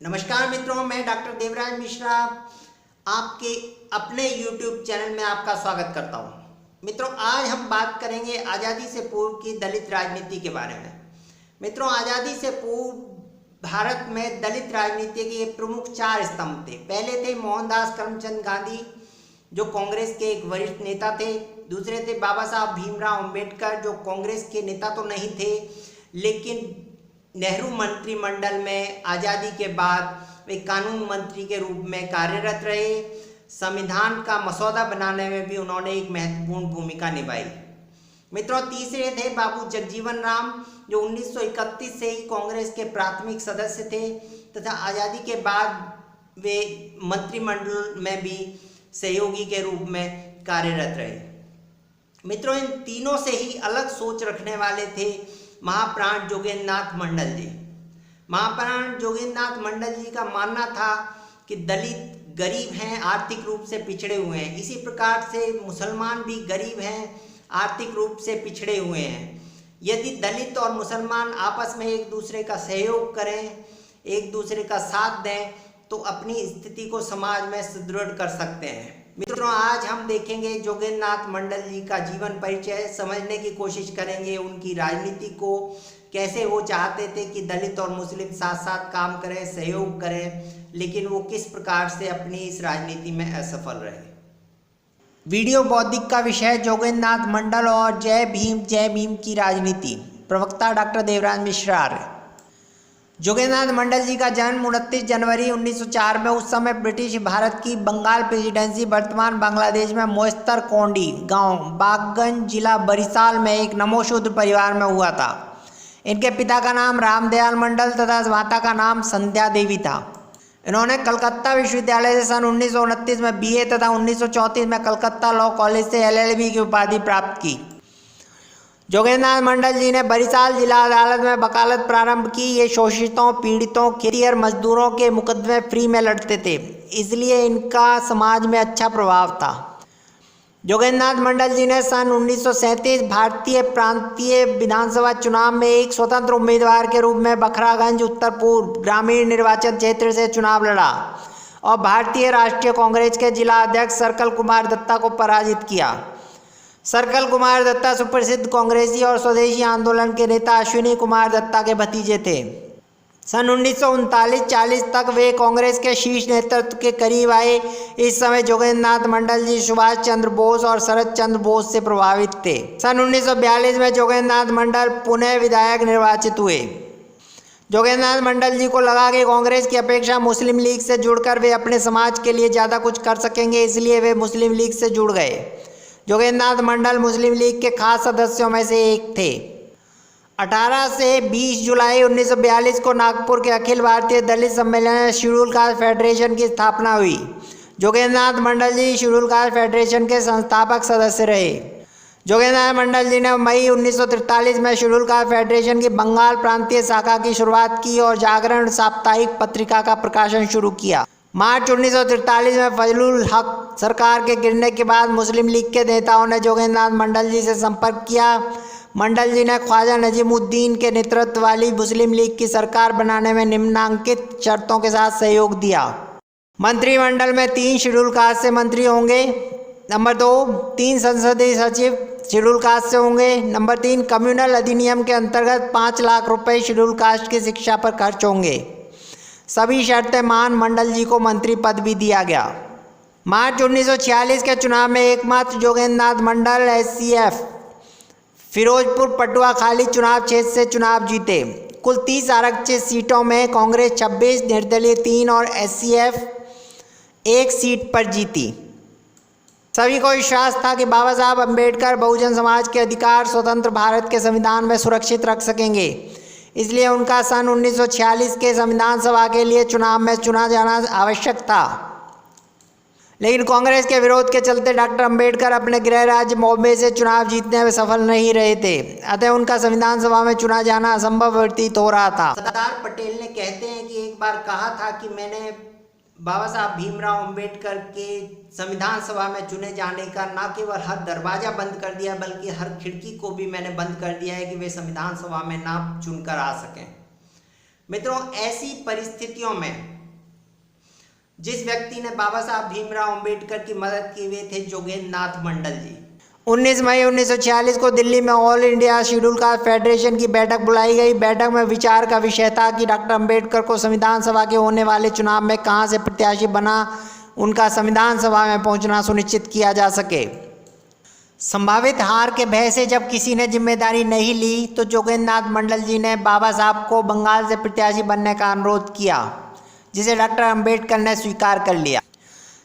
नमस्कार मित्रों, मैं डॉक्टर देवराज मिश्रा आपके अपने YouTube चैनल में आपका स्वागत करता हूं। मित्रों, आज हम बात करेंगे आज़ादी से पूर्व की दलित राजनीति के बारे में। मित्रों, आज़ादी से पूर्व भारत में दलित राजनीति के प्रमुख 4 स्तंभ थे। पहले थे मोहनदास करमचंद गांधी, जो कांग्रेस के एक वरिष्ठ नेता थे। दूसरे थे बाबा साहब भीमराव अंबेडकर, जो कांग्रेस के नेता तो नहीं थे, लेकिन नेहरू मंत्रिमंडल में आज़ादी के बाद वे कानून मंत्री के रूप में कार्यरत रहे। संविधान का मसौदा बनाने में भी उन्होंने एक महत्वपूर्ण भूमिका निभाई। मित्रों, तीसरे थे बाबू जगजीवन राम, जो 1931 से ही कांग्रेस के प्राथमिक सदस्य थे तथा आज़ादी के बाद वे मंत्रिमंडल में भी सहयोगी के रूप में कार्यरत रहे। मित्रों, इन तीनों से ही अलग सोच रखने वाले थे महाप्राण जोगेंद्रनाथ मंडल जी। महाप्राण जोगेंद्रनाथ मंडल जी का मानना था कि दलित गरीब हैं, आर्थिक रूप से पिछड़े हुए हैं। इसी प्रकार से मुसलमान भी गरीब हैं, आर्थिक रूप से पिछड़े हुए हैं। यदि दलित और मुसलमान आपस में एक दूसरे का सहयोग करें, एक दूसरे का साथ दें, तो अपनी स्थिति को समाज में सुदृढ़ कर सकते हैं। मित्रों, आज हम देखेंगे जोगेंद्रनाथ मंडल जी का जीवन परिचय, समझने की कोशिश करेंगे उनकी राजनीति को, कैसे वो चाहते थे कि दलित और मुस्लिम साथ साथ काम करें, सहयोग करें, लेकिन वो किस प्रकार से अपनी इस राजनीति में असफल रहे। वीडियो बौद्धिक का विषय जोगेंद्रनाथ मंडल और जय भीम की राजनीति। प्रवक्ता डॉक्टर देवराज मिश्रा। जोगेंद्रनाथ मंडल जी का जन्म 29 जनवरी 1904 में उस समय ब्रिटिश भारत की बंगाल प्रेसिडेंसी वर्तमान बांग्लादेश में मोइस्तर कोंडी गांव बागगंज जिला बरिशाल में एक नमोशूद्र परिवार में हुआ था। इनके पिता का नाम रामदयाल मंडल तथा माता का नाम संध्या देवी था। इन्होंने कलकत्ता विश्वविद्यालय से सन 1929 में BA तथा 1934 में कलकत्ता लॉ कॉलेज से LLB की उपाधि प्राप्त की। जोगेंद्रनाथ मंडल जी ने बरिशाल जिला अदालत में वकालत प्रारंभ की। ये शोषितों, पीड़ितों, खेती और मजदूरों के मुकदमे फ्री में लड़ते थे, इसलिए इनका समाज में अच्छा प्रभाव था। जोगेंद्रनाथ मंडल जी ने सन 1937 भारतीय प्रांतीय विधानसभा चुनाव में एक स्वतंत्र उम्मीदवार के रूप में बखरागंज उत्तर पूर्व ग्रामीण निर्वाचन क्षेत्र से चुनाव लड़ा और भारतीय राष्ट्रीय कांग्रेस के जिला अध्यक्ष सर्कल कुमार दत्ता को पराजित किया। सर्कल कुमार दत्ता सुप्रसिद्ध कांग्रेसी और स्वदेशी आंदोलन के नेता अश्विनी कुमार दत्ता के भतीजे थे। सन 1939-40 तक वे कांग्रेस के शीर्ष नेतृत्व के करीब आए। इस समय जोगेंद्रनाथ मंडल जी सुभाष चंद्र बोस और शरद चंद्र बोस से प्रभावित थे। सन 1942 में जोगेंद्रनाथ मंडल पुनः विधायक निर्वाचित हुए। जोगेंद्रनाथ मंडल जी को लगा कि कांग्रेस की अपेक्षा मुस्लिम लीग से जुड़कर वे अपने समाज के लिए ज़्यादा कुछ कर सकेंगे, इसलिए वे मुस्लिम लीग से जुड़ गए। जोगेंद्रनाथ मंडल मुस्लिम लीग के खास सदस्यों में से एक थे। 18 से 20 जुलाई 1942 को नागपुर के अखिल भारतीय दलित सम्मेलन में शेड्यूल कास्ट फेडरेशन की स्थापना हुई। जोगेंद्रनाथ मंडल जी शेड्यूल कास्ट फेडरेशन के संस्थापक सदस्य रहे। जोगेंद्रनाथ मंडल जी ने मई 1943 में शेड्यूल कास्ट फेडरेशन की बंगाल प्रांतीय शाखा की शुरुआत की और जागरण साप्ताहिक पत्रिका का प्रकाशन शुरू किया। मार्च 1943 में फजलुल हक सरकार के गिरने के बाद मुस्लिम लीग के नेताओं ने जोगेंद्रनाथ मंडल जी से संपर्क किया। मंडल जी ने ख्वाजा नजीमुद्दीन के नेतृत्व वाली मुस्लिम लीग की सरकार बनाने में निम्नलिखित शर्तों के साथ सहयोग दिया। मंत्रिमंडल में 3 शेड्यूल कास्ट से मंत्री होंगे। नंबर 2, 3 संसदीय सचिव शेड्यूल कास्ट से होंगे। नंबर 3, कम्युनल अधिनियम के अंतर्गत 5 लाख रुपए शेड्यूल कास्ट की शिक्षा पर खर्च होंगे। सभी शर्तें मान मंडल जी को मंत्री पद भी दिया गया। मार्च 1946 के चुनाव में एकमात्र जोगेंद्रनाथ मंडल SCF फिरोजपुर पटुआ खाली चुनाव क्षेत्र से चुनाव जीते। कुल 30 आरक्षित सीटों में कांग्रेस 26, निर्दलीय 3 और SCF 1 सीट पर जीती। सभी को विश्वास था कि बाबा साहब अम्बेडकर बहुजन समाज के अधिकार स्वतंत्र भारत के संविधान में सुरक्षित रख सकेंगे, इसलिए उनका सन 1946 के संविधान सभा के लिए चुनाव में चुना जाना आवश्यक था। लेकिन कांग्रेस के विरोध के चलते डॉक्टर अंबेडकर अपने गृह राज्य बॉम्बे से चुनाव जीतने में सफल नहीं रहे थे, अतः उनका संविधान सभा में चुना जाना असंभव प्रतीत हो रहा था। सरदार पटेल ने कहते हैं कि एक बार कहा था कि मैंने बाबा साहब भीमराव अंबेडकर के संविधान सभा में चुने जाने का न केवल हर दरवाज़ा बंद कर दिया, बल्कि हर खिड़की को भी मैंने बंद कर दिया है कि वे संविधान सभा में ना चुनकर आ सकें। मित्रों, ऐसी परिस्थितियों में जिस व्यक्ति ने बाबा साहब भीमराव अंबेडकर की मदद की वे थे जोगेंद्र नाथ मंडल जी। 19 मई 1946 को दिल्ली में all India schedule caste federation की बैठक बुलाई गई। बैठक में विचार का विषय था कि डॉक्टर अंबेडकर को संविधान सभा के होने वाले चुनाव में कहां से प्रत्याशी बना उनका संविधान सभा में पहुंचना सुनिश्चित किया जा सके। संभावित हार के भय से जब किसी ने जिम्मेदारी नहीं ली तो जोगेंद्र नाथ मंडल जी ने बाबा साहब को बंगाल से प्रत्याशी बनने का अनुरोध किया, जिसे डॉक्टर अंबेडकर ने स्वीकार कर लिया।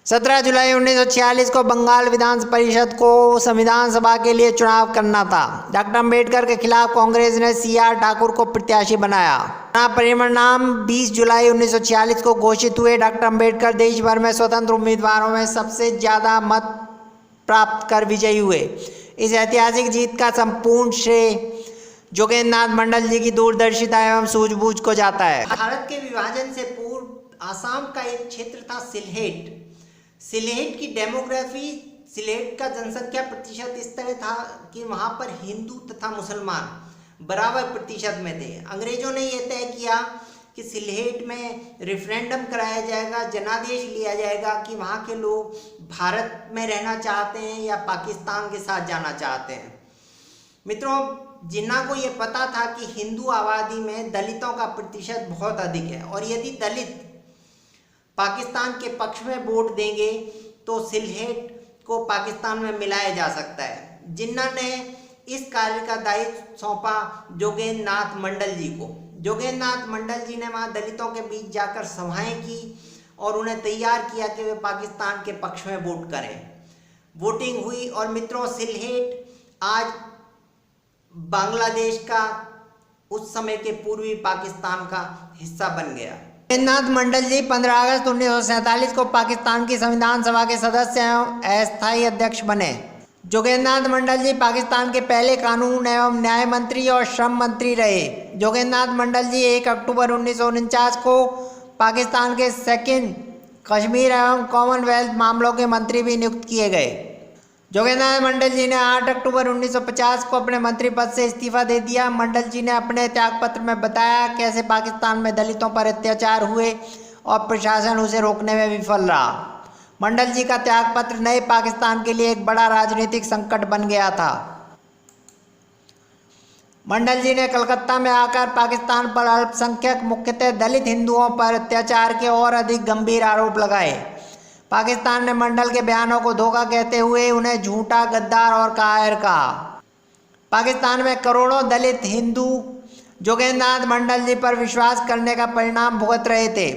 17 जुलाई 1946 को बंगाल विधान परिषद को संविधान सभा के लिए चुनाव करना था। डॉक्टर अंबेडकर के खिलाफ कांग्रेस ने CR ठाकुर को प्रत्याशी बनाया। परिणाम 20 जुलाई 1946 को घोषित हुए। डॉक्टर अंबेडकर देश भर में स्वतंत्र उम्मीदवारों में सबसे ज़्यादा मत प्राप्त कर विजयी हुए। इस ऐतिहासिक जीत का संपूर्ण श्रेय जोगेंद्र नाथ मंडल जी की दूरदर्शिता एवं सूझबूझ को जाता है। भारत के विभाजन से पूर्व आसाम का एक क्षेत्र था सिलहेट। सिलहेट की डेमोग्राफी, सिलहेट का जनसंख्या प्रतिशत इस तरह था कि वहाँ पर हिंदू तथा मुसलमान बराबर प्रतिशत में थे। अंग्रेजों ने यह तय किया कि सिलहेट में रेफरेंडम कराया जाएगा, जनादेश लिया जाएगा कि वहाँ के लोग भारत में रहना चाहते हैं या पाकिस्तान के साथ जाना चाहते हैं। मित्रों, जिन्ना को ये पता था कि हिंदू आबादी में दलितों का प्रतिशत बहुत अधिक है और यदि दलित पाकिस्तान के पक्ष में वोट देंगे तो सिलहेट को पाकिस्तान में मिलाया जा सकता है। जिन्ना ने इस कार्य का दायित्व सौंपा जोगेंद्र नाथ मंडल जी को। जोगेंद्र नाथ मंडल जी ने वहाँ दलितों के बीच जाकर सभाएं की और उन्हें तैयार किया कि वे पाकिस्तान के पक्ष में वोट करें। वोटिंग हुई और मित्रों, सिलहेट आज बांग्लादेश का उस समय के पूर्वी पाकिस्तान का हिस्सा बन गया। जोगेंद्र नाथ मंडल जी 15 अगस्त 1947 को पाकिस्तान की संविधान सभा के सदस्य एवं अस्थायी अध्यक्ष बने। जोगेंद्र नाथ मंडल जी पाकिस्तान के पहले कानून एवं न्याय मंत्री और श्रम मंत्री रहे। जोगेंद्र नाथ मंडल जी 1 अक्टूबर 1949 को पाकिस्तान के सेकंड कश्मीर एवं कॉमनवेल्थ मामलों के मंत्री भी नियुक्त किए गए। जोगेंद्र नाथ मंडल जी ने 8 अक्टूबर 1950 को अपने मंत्री पद से इस्तीफा दे दिया। मंडल जी ने अपने त्यागपत्र में बताया कैसे पाकिस्तान में दलितों पर अत्याचार हुए और प्रशासन उसे रोकने में विफल रहा। मंडल जी का त्यागपत्र नए पाकिस्तान के लिए एक बड़ा राजनीतिक संकट बन गया था। मंडल जी ने कलकत्ता में आकर पाकिस्तान पर अल्पसंख्यक मुख्यतः दलित हिंदुओं पर अत्याचार के और अधिक गंभीर आरोप लगाए। पाकिस्तान ने मंडल के बयानों को धोखा कहते हुए उन्हें झूठा, गद्दार और कायर कहा। पाकिस्तान में करोड़ों दलित हिंदू जोगेंद्र नाथ मंडल जी पर विश्वास करने का परिणाम भुगत रहे थे।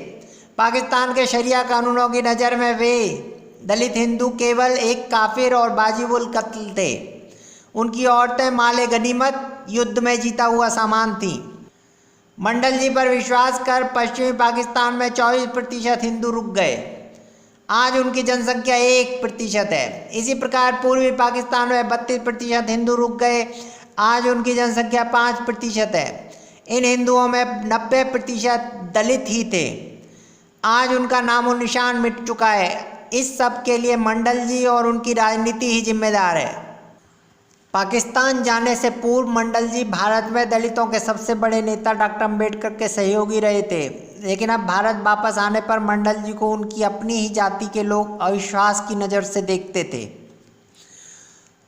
पाकिस्तान के शरिया कानूनों की नज़र में वे दलित हिंदू केवल एक काफिर और वाजिबुल कत्ल थे। उनकी औरतें माले गनीमत, युद्ध में जीता हुआ सामान थीं। मंडल जी पर विश्वास कर पश्चिमी पाकिस्तान में 24% हिंदू रुक गए। आज उनकी जनसंख्या 1% है। इसी प्रकार पूर्वी पाकिस्तान में 32% हिंदू रुक गए। आज उनकी जनसंख्या 5% है। इन हिंदुओं में 90% दलित ही थे। आज उनका नामो निशान मिट चुका है। इस सब के लिए मंडल जी और उनकी राजनीति ही जिम्मेदार है। पाकिस्तान जाने से पूर्व मंडल जी भारत में दलितों के सबसे बड़े नेता डॉक्टर अंबेडकर के सहयोगी रहे थे, लेकिन अब भारत वापस आने पर मंडल जी को उनकी अपनी ही जाति के लोग अविश्वास की नज़र से देखते थे।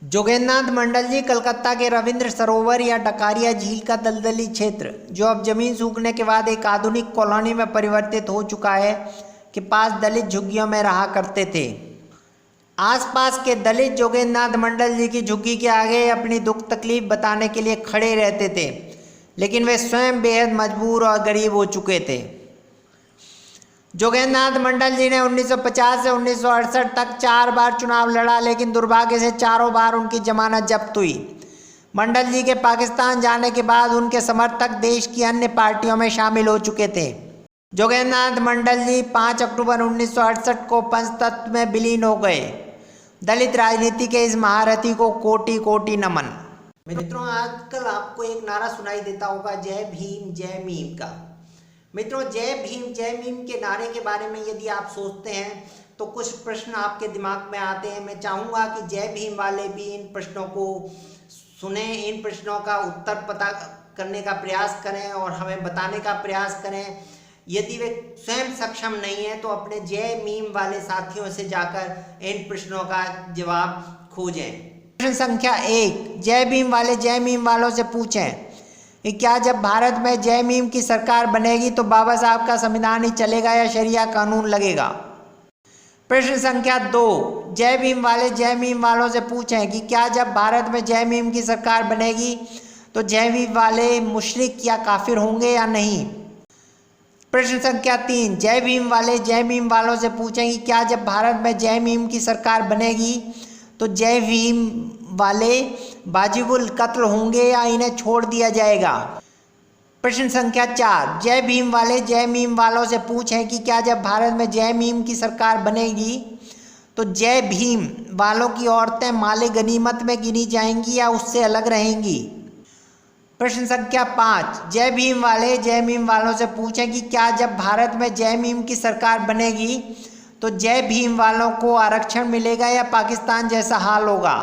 जोगेंद्र नाथ मंडल जी कलकत्ता के रविंद्र सरोवर या डकारिया झील का दलदली क्षेत्र, जो अब जमीन सूखने के बाद एक आधुनिक कॉलोनी में परिवर्तित हो चुका है, के पास दलित झुग्गियों में रहा करते थे। आसपास के दलित जोगेंद्र नाथ मंडल जी की झुग्गी के आगे अपनी दुख तकलीफ बताने के लिए खड़े रहते थे, लेकिन वे स्वयं बेहद मजबूर और गरीब हो चुके थे। जोगेंद्र नाथ मंडल जी ने 1950 से 1968 तक 4 बार चुनाव लड़ा, लेकिन दुर्भाग्य से चारों बार उनकी जमानत जब्त हुई। मंडल जी के पाकिस्तान जाने के बाद उनके समर्थक देश की अन्य पार्टियों में शामिल हो चुके थे। जोगेंद्र नाथ मंडल जी 5 अक्टूबर 1968 को पंचतत्व में विलीन हो गए। दलित राजनीति के इस महारथी को कोटि कोटि नमन। मित्रों, आजकल आपको एक नारा सुनाई देता होगा, जय भीम जय मीम का। मित्रों, जय भीम जय मीम के नारे के बारे में यदि आप सोचते हैं तो कुछ प्रश्न आपके दिमाग में आते हैं। मैं चाहूँगा कि जय भीम वाले भी इन प्रश्नों को सुने, इन प्रश्नों का उत्तर पता करने का प्रयास करें और हमें बताने का प्रयास करें यदि वे स्वयं सक्षम नहीं है तो अपने जय मीम वाले साथियों से जाकर इन प्रश्नों का जवाब खोजें। प्रश्न संख्या 1, जय भीम वाले जय मीम वालों से पूछें कि क्या जब भारत में जय मीम की सरकार बनेगी तो बाबा साहब का संविधान ही चलेगा या शरिया कानून लगेगा। प्रश्न संख्या 2, जय भीम वाले जय मीम वालों से पूछें कि क्या जब भारत में जय मीम की सरकार बनेगी तो जय भीम वाले मुशरिक या काफिर होंगे या नहीं। प्रश्न संख्या 3, जय भीम वाले जय मीम वालों से पूछें कि क्या जब भारत में जय मीम की सरकार बनेगी तो जय भीम वाले वाजिबुल कत्ल होंगे या इन्हें छोड़ दिया जाएगा। प्रश्न संख्या 4, जय भीम वाले जय मीम वालों से पूछें कि क्या जब भारत में जय मीम की सरकार बनेगी तो जय भीम वालों की औरतें माले गनीमत में गिनी जाएंगी या उससे अलग रहेंगी। प्रश्न संख्या 5, जय भीम वाले जय मीम वालों से पूछें कि क्या जब भारत में जय मीम की सरकार बनेगी तो जय भीम वालों को आरक्षण मिलेगा या पाकिस्तान जैसा हाल होगा।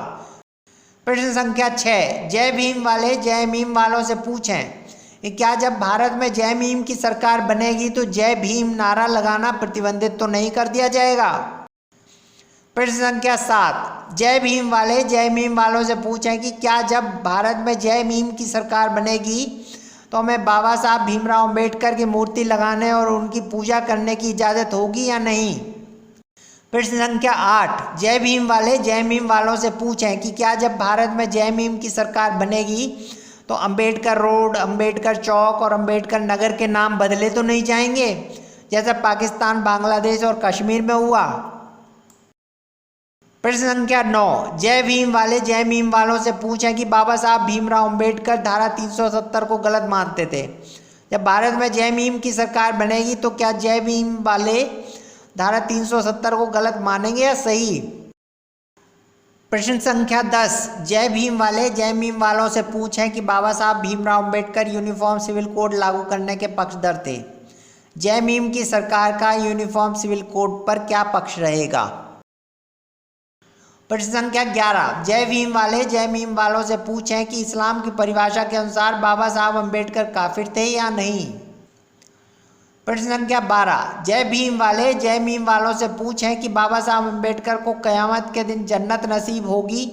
प्रश्न संख्या 6, जय भीम वाले जय मीम वालों से पूछें कि क्या जब भारत में जय मीम की सरकार बनेगी तो जय भीम नारा लगाना प्रतिबंधित तो नहीं कर दिया जाएगा। प्रश्न संख्या 7, जय भीम वाले जय मीम वालों से पूछें कि क्या जब भारत में जय मीम की सरकार बनेगी तो हमें बाबा साहब भीमराव अंबेडकर की मूर्ति लगाने और उनकी पूजा करने की इजाज़त होगी या नहीं। प्रश्न संख्या 8, जय भीम वाले जय मीम वालों से पूछें कि क्या जब भारत में जय मीम की सरकार बनेगी तो अंबेडकर रोड, अंबेडकर चौक और अंबेडकर नगर के नाम बदले तो नहीं जाएंगे जैसा पाकिस्तान, बांग्लादेश और कश्मीर में हुआ। प्रश्न संख्या 9, जय भीम वाले जय मीम वालों से पूछें कि बाबा साहब भीमराव अंबेडकर धारा 370 को गलत मानते थे। जब भारत में जय मीम की सरकार बनेगी तो क्या जय भीम वाले धारा 370 को गलत मानेंगे या सही। प्रश्न संख्या 10, जय भीम वाले जय मीम वालों से पूछें कि Baba Saheb Bhimrao Ambedkar uniform civil code लागू करने के पक्षधर थे। जय मीम की सरकार का यूनिफॉर्म सिविल कोड पर क्या पक्ष रहेगा। प्रश्न संख्या 11, जय भीम वाले जय मीम वालों से पूछें कि इस्लाम की परिभाषा के अनुसार बाबा साहब अंबेडकर काफिर थे या नहीं। प्रश्न संख्या 12, जय भीम वाले जय मीम वालों से पूछें कि बाबा साहब अंबेडकर को क़यामत के दिन जन्नत नसीब होगी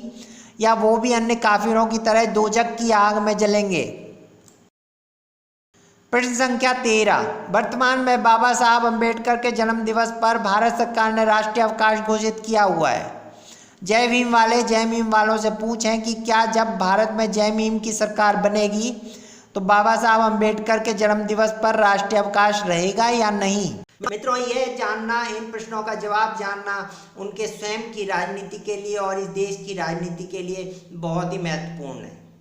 या वो भी अन्य काफिरों की तरह दोजख की आग में जलेंगे। प्रश्न संख्या 13, वर्तमान में बाबा साहब अंबेडकर के जन्म दिवस पर भारत सरकार ने राष्ट्रीय अवकाश घोषित किया हुआ है। जय भीम वाले जय मीम वालों से पूछें कि क्या जब भारत में जय मीम की सरकार बनेगी तो बाबा साहब अंबेडकर के जन्म दिवस पर राष्ट्रीय अवकाश रहेगा या नहीं। मित्रों, ये जानना, इन प्रश्नों का जवाब जानना उनके स्वयं की राजनीति के लिए और इस देश की राजनीति के लिए बहुत ही महत्वपूर्ण है।